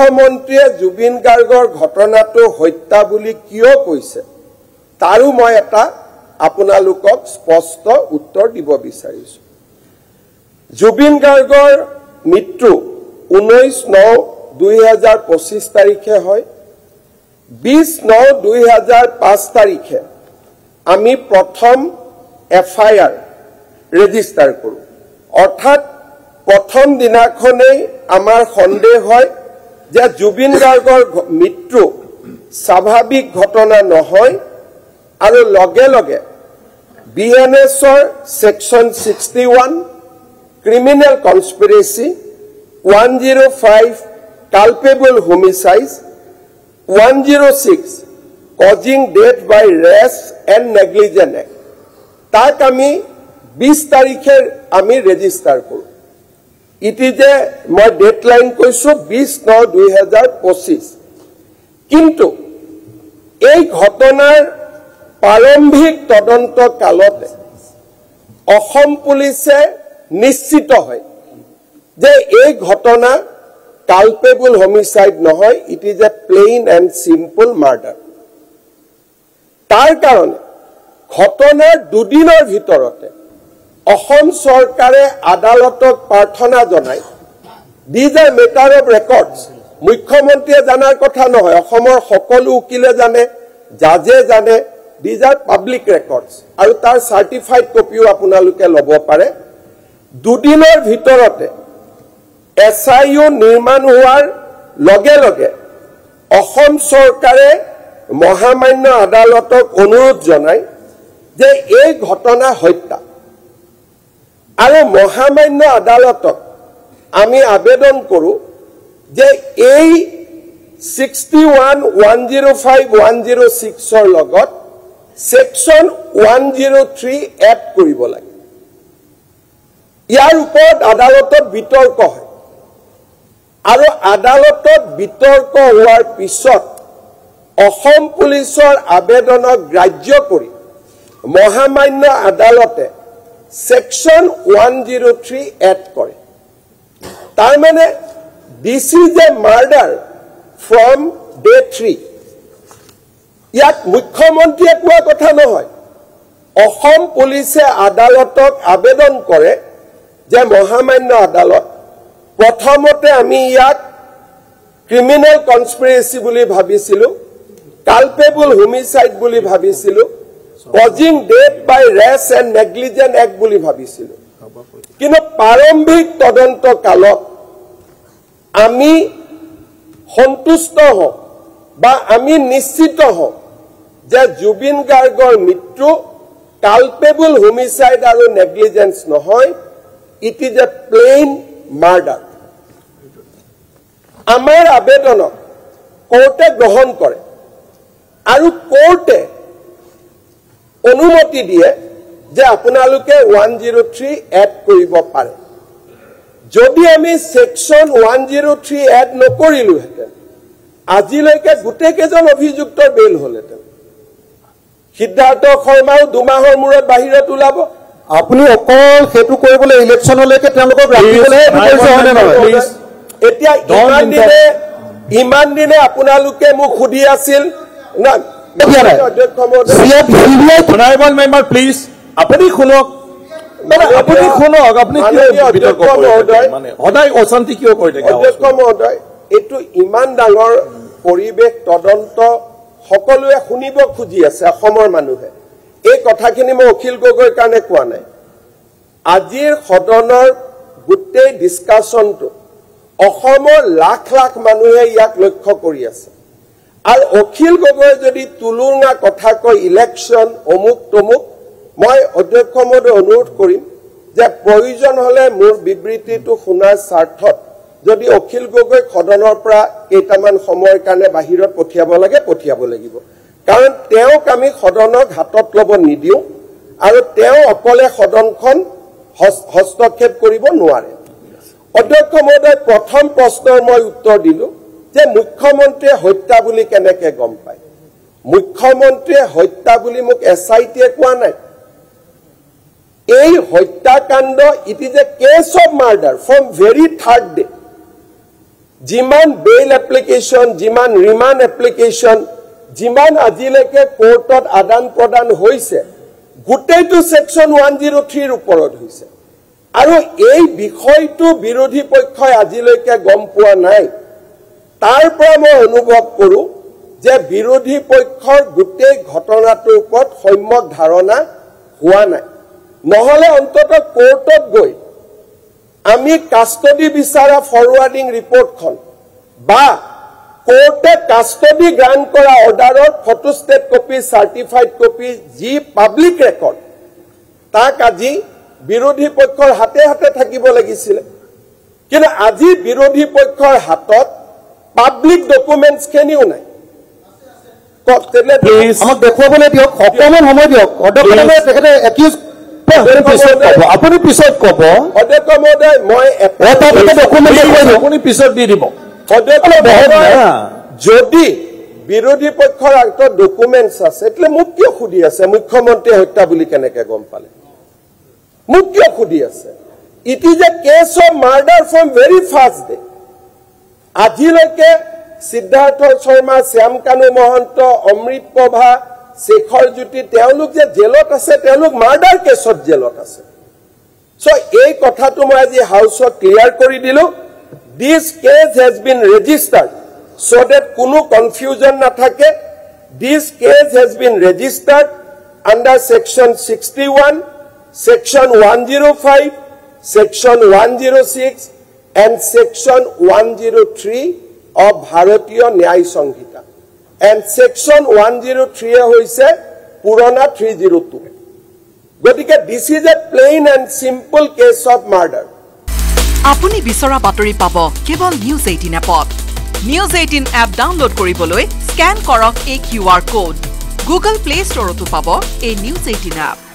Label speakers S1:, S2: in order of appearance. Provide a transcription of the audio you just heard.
S1: মুখ্যমন্ত্ৰীয়ে জুবিন গাৰ্গৰ ঘটনাটো হত্যা বুলি কিয় কৈছে তাৰো মই এটা আপোনালোকক স্পষ্ট উত্তৰ দিব বিচাৰিছো জুবিন গাৰ্গৰ মৃত্যু 19/9/2025 তাৰিখে হয় 20/9/2005 তাৰিখে আমি প্ৰথম FIR ৰেজিষ্টাৰ কৰো অৰ্থাৎ প্ৰথম দিনাখনেই আমাৰ সন্দেহ হয় যে জুবিন গাৰ্গৰ মৃত্যু স্বাভাৱিক ঘটনা নহয় আৰু লগে লগে BNSৰ section 61 criminal কনস্পিৰেচি 105 culpable homicides 106 causing death by rash and negligence act tak ami 20 tarikhe ami register koru iti je moi deadline koisu 20/9/2025 kintu ei ghotonar parambhik todonto kalote Ahom police নিশ্চিত হয় যে এই ঘটনা culpable homicide নহয় it is a plain and simple murder তাৰ কাৰণে ঘটনাৰ দুদিনৰ ভিতৰতে অসম চৰকাৰে আদালতক প্ৰাৰ্থনা জনায় these are matter of records মুখ্যমন্ত্ৰীয়ে জানাৰ কথা নহয় অসমৰ সকলো উকিলে জানে জাজে জানে these are public records আৰু তাৰ সাৰ্টিফাইড কপিও আপোনালোকে ল'ব পাৰে দুদিনৰ ভিতৰতে SIU নিৰ্মাণ হোৱাৰ লগে লগে অসম চৰকাৰে মহামান্য আদালতক অনুৰোধ জনায় যে এই ঘটনা হত্যা আৰু মহামান্য আদালতক আমি আবেদন কৰো যে এই 61 105 106 ৰ লগত সেকশন 103 এড কৰিব লাগে ইয়াৰ ওপৰত আদালতত বিতৰ্ক হয় আৰু আদালতত বিতৰ্ক হোৱাৰ পিছত অসম পুলিচৰ আবেদনক গ্ৰাহ্য কৰি মহামান্য আদালতে সেকশন 103 এড কৰে তাৰ মানে this is a murder from day 3 ইয়াত মুখ্যমন্ত্ৰীয়ে কোৱা কথা নহয় অসম পুলিচে আদালতক আবেদন কৰে যে মহামান্য আদালত প্ৰথমতে আমি ইয়াক ক্ৰিমিনেল কনস্পিৰেচি বুলি ভাবিছিলো কালপেবল হোমিসাইড বুলি ভাবিছিলো causing death by rash and negligent act বুলি ভাবিছিলো কিন্তু প্ৰাৰম্ভিক তদন্ত কালত আমি সন্তুষ্ট হওঁ বা আমি নিশ্চিত হওঁ যে জুবিন গাৰ্গৰ মৃত্যু কালপেবল হোমিসাইড আৰু নেগলিজেন্স নহয় it is a plain murder আমাৰ আবেদনক কোৰ্টে গ্ৰহণ কৰে আৰু কোৰ্টে অনুমতি দিয়ে যে আপোনালোকে 103 এড কৰিব পাৰে যদি আমি সেকশন 103 এড নকৰিলো হেতেন আজিলৈকে গুটে কেজন অভিযুক্তৰ বেল হলহেতেন সিদ্ধাৰ্থ শৰ্মাও 2 মাহৰ মূৰত বাহিৰত ওলাব
S2: আপুনি অকল হেতু কৰিবলৈ ইলেকশনলৈকে তেওঁলোকক ৰাখিবলৈ কৰিছে হয়নে নহয়
S1: এতিয়া ইমান দিনে আপোনালোকে মোক খুদি আছিল না অধ্যক্ষ
S3: অনাৰেবল মেম্বাৰ প্লিজ আপুনি শুনক আপুনি শুনক আপুনি বিতৰ্ক মানে সদায় অশান্তি কিয় কৰি থাকে
S1: অধ্যক্ষ মহোদয় এটো ইমান ডাঙৰ পৰিবেশ তদন্ত সকলোৱে শুনিব খুজি আছে অসমৰ মানুহে এই কথাখিনি মই অখিল গগৈৰ কাৰণে কোৱা নাই আজিৰ সদনৰ গুটেই ডিসকাশনটো অসমৰ লাখ লাখ মানুহে ইয়াক লক্ষ্য কৰি আছে আৰু অখিল গগৈ যদি তুলুঙা কথা কয় ইলেকশন অমুক তমুক মই অধ্যক্ষ মহোদয় অনুৰোধ কৰিম যে প্ৰয়োজন হলে মোৰ বিবৃতিটো শুনাৰ স্বাৰ্থত যদি অখিল গগৈ সদনৰ পৰা কেইটামান সময়ৰ কাৰণে বাহিৰত পঠিয়াব লাগে পঠিয়াব লাগিব কাৰণ তেওঁক আমি সদনক হাতত ল'ব নিদিও আৰু তেওঁ অকলে সদনখন হস্তক্ষেপ কৰিব নোৱাৰে অধ্যক্ষ মহোদয় প্ৰথম প্ৰশ্নৰ মই উত্তৰ দিলো যে মুখ্যমন্ত্ৰীয়ে হত্যা বুলি কেনেকৈ গম পায় মুখ্যমন্ত্ৰীয়ে হত্যা বুলি মোক SITয়ে কোৱা নাই এই হত্যাকাণ্ড it is a case of murder from very third day যিমান বেইল এপ্লিকেশ্যন যিমান ৰিমাণ্ড এপ্লিকেশ্যন যিমান আজিলৈকে কোৰ্টত আদান প্ৰদান হৈছে গোটেইটো সেকশন 103 ওপৰত হৈছে আৰু এই বিষয়টো বিৰোধী পক্ষই আজিলৈকে গম পোৱা নাই তাৰ পৰা মই অনুভৱ কৰো যে বিৰোধী পক্ষৰ গোটেই ঘটনাটোৰ ওপৰত সম্যক ধাৰণা হোৱা নাই নহলে অন্তত কোৰ্টত গৈ আমি কাষ্টডি বিচাৰা ফৰৱাৰ্ডিং ৰিপৰ্টখন বা কোৰ্টে কাষ্টডি গ্ৰান্ট কৰা অৰ্ডাৰৰ ফটোষ্টেট কপি সাৰ্টিফাইড কপি যি পাব্লিক ৰেকৰ্ড তাক আজি বিৰোধী পক্ষৰ হাতে হাতে থাকিব লাগিছিল কিন্তু আজি বিৰোধী পক্ষৰ হাতত পাব্লিক ডকুমেন্টছ খেনিও নাই
S2: আমাক দেখুৱাবলৈ দিয়ক অকমান সময় দিয়ক অধ্যক্ষে তেখেতে একিউজ আপুনি পিছত কব
S1: অধ্যক্ষ মহোদয় মই
S3: আপুনি পিছত দি দিব
S1: যদি বিৰোধী পক্ষৰ হাতত ডকুমেন্টছ আছে એટલે মোক কিয় খুদি আছে মুখ্যমন্ত্ৰী হত্যা বুলি কেনেকে গম পালে মোক কিয় খুদি আছে it is a case of murder from very first day আজিলৈকে সিদ্ধাৰ্থ শৰ্মা শ্যাম কানু মহন্ত অমৃত প্ৰভা শেখৰ জ্যোতি তেওঁলোক যে জেলত আছে তেওঁলোক মাৰ্ডাৰ কেছত জেলত আছে সো এই কথাটো মই আজি হাউসত ক্লিয়াৰ কৰি দিলো this case has been registered so that কোনো confusion na thake this case has been registered under section 61 section 105 section 106 and section 103 of Bharatiya Nyay Sanhita and section 103 hoise purana 302 gotike this is a plain and simple case of murder
S4: apuni bisora batori pabo kebol news 18 app News 18 app download কৰিবলৈ scan কৰক এই QR code Google Play Store তো পাব এই News 18 app